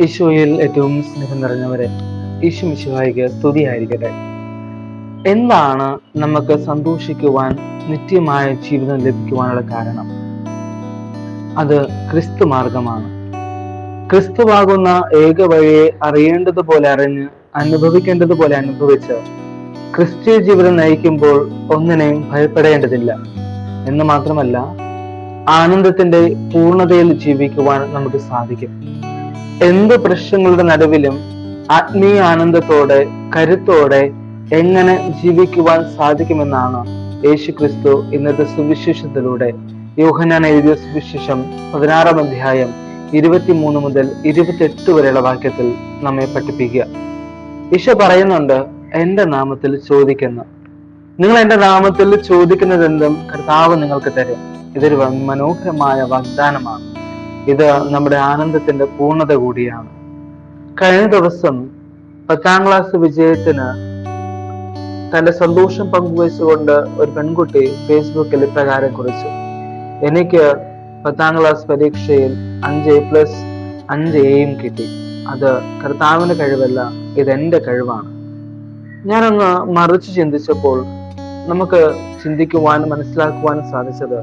ഈശോയിൽ ഏറ്റവും സ്നേഹം നിറഞ്ഞവരെ, ഈശോ മിശിഹായിക്ക് സ്തുതിയായിരിക്കട്ടെ. എന്താണ് നമുക്ക് സന്തോഷിക്കുവാൻ, നിത്യമായ ജീവിതം ലഭിക്കുവാനുള്ള കാരണം? അത് ക്രിസ്തു മാർഗമാണ്. ക്രിസ്തുവാകുന്ന ഏക വഴിയെ അറിയേണ്ടതുപോലെ അറിഞ്ഞ്, അനുഭവിക്കേണ്ടതുപോലെ അനുഭവിച്ച് ക്രിസ്തീയ ജീവിതം നയിക്കുമ്പോൾ ഒന്നിനെയും ഭയപ്പെടേണ്ടതില്ല എന്ന് മാത്രമല്ല, ആനന്ദത്തിന്റെ പൂർണ്ണതയിൽ ജീവിക്കുവാൻ നമുക്ക് സാധിക്കും. എന്ത് പ്രശ്നങ്ങളുടെ നടുവിലും ആത്മീയ ആനന്ദത്തോടെ, കരുത്തോടെ എങ്ങനെ ജീവിക്കുവാൻ സാധിക്കുമെന്നാണ് യേശു ക്രിസ്തു ഇന്നത്തെ സുവിശേഷത്തിലൂടെ, യോഹന്നാൻ എഴുതിയ സുവിശേഷം 16-ാം അധ്യായം 23 മുതൽ 28 വരെയുള്ള വാക്യത്തിൽ നമ്മെ പഠിപ്പിക്കുക. ഈശോ പറയുന്നുണ്ട്, എന്റെ നാമത്തിൽ ചോദിക്കുന്ന, നിങ്ങൾ എന്റെ നാമത്തിൽ ചോദിക്കുന്നതെന്തും കർത്താവ് നിങ്ങൾക്ക് തരും. ഇതൊരു മനോഹരമായ വാഗ്ദാനമാണ്. ഇത് നമ്മുടെ ആനന്ദത്തിന്റെ പൂർണ്ണത കൂടിയാണ്. കഴിഞ്ഞ ദിവസം 10ാം ക്ലാസ് വിജയത്തിന് തന്റെ സന്തോഷം പങ്കുവച്ചുകൊണ്ട് ഒരു പെൺകുട്ടി ഫേസ്ബുക്കിൽ ഇപ്രകാരം കുറിച്ചു: എനിക്ക് 10ാം ക്ലാസ് പരീക്ഷയിൽ 5A+, 5Aയും കിട്ടി. അത് കർത്താവിന്റെ കഴിവല്ല, ഇതെന്റെ കഴിവാണ്. ഞാനൊന്ന് മറിച്ച് ചിന്തിച്ചപ്പോൾ നമുക്ക് ചിന്തിക്കുവാനും മനസ്സിലാക്കുവാനും സാധിച്ചത്,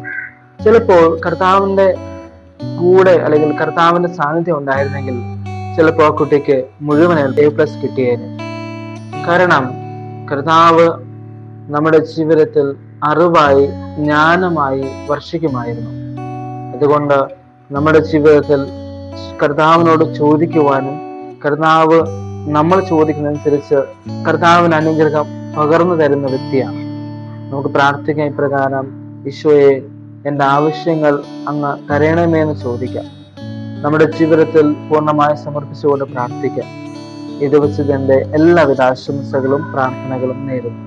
ചിലപ്പോൾ കർത്താവിന്റെ കൂടെ അല്ലെങ്കിൽ കർത്താവിന്റെ സാന്നിധ്യം ഉണ്ടായിരുന്നെങ്കിൽ ചിലപ്പോൾ ആ കുട്ടിക്ക് മുഴുവൻ A+ കിട്ടിയേനെ. കാരണം കർത്താവ് നമ്മുടെ ജീവിതത്തിൽ അറിവായി, ജ്ഞാനമായി വർഷിക്കുമായിരുന്നു. അതുകൊണ്ട് നമ്മുടെ ജീവിതത്തിൽ കർത്താവിനോട് ചോദിക്കുവാനും, കർത്താവ് നമ്മൾ ചോദിക്കുന്നതനുസരിച്ച് കർത്താവിന് അനുഗ്രഹം പകർന്നു തരുന്ന വ്യക്തിയാണ്. നമുക്ക് പ്രാർത്ഥിക്കാൻ ഇപ്രകാരം: ഈശോയെ, എൻ്റെ ആവശ്യങ്ങൾ അങ്ങ് തരണമേ എന്ന് ചോദിക്കാം. നമ്മുടെ ജീവിതത്തിൽ പൂർണ്ണമായി സമർപ്പിച്ചുകൊണ്ട് പ്രാർത്ഥിക്കാം. ഈ ദിവസത്തെ എല്ലാവിധ ആശംസകളും പ്രാർത്ഥനകളും നേരുന്നു.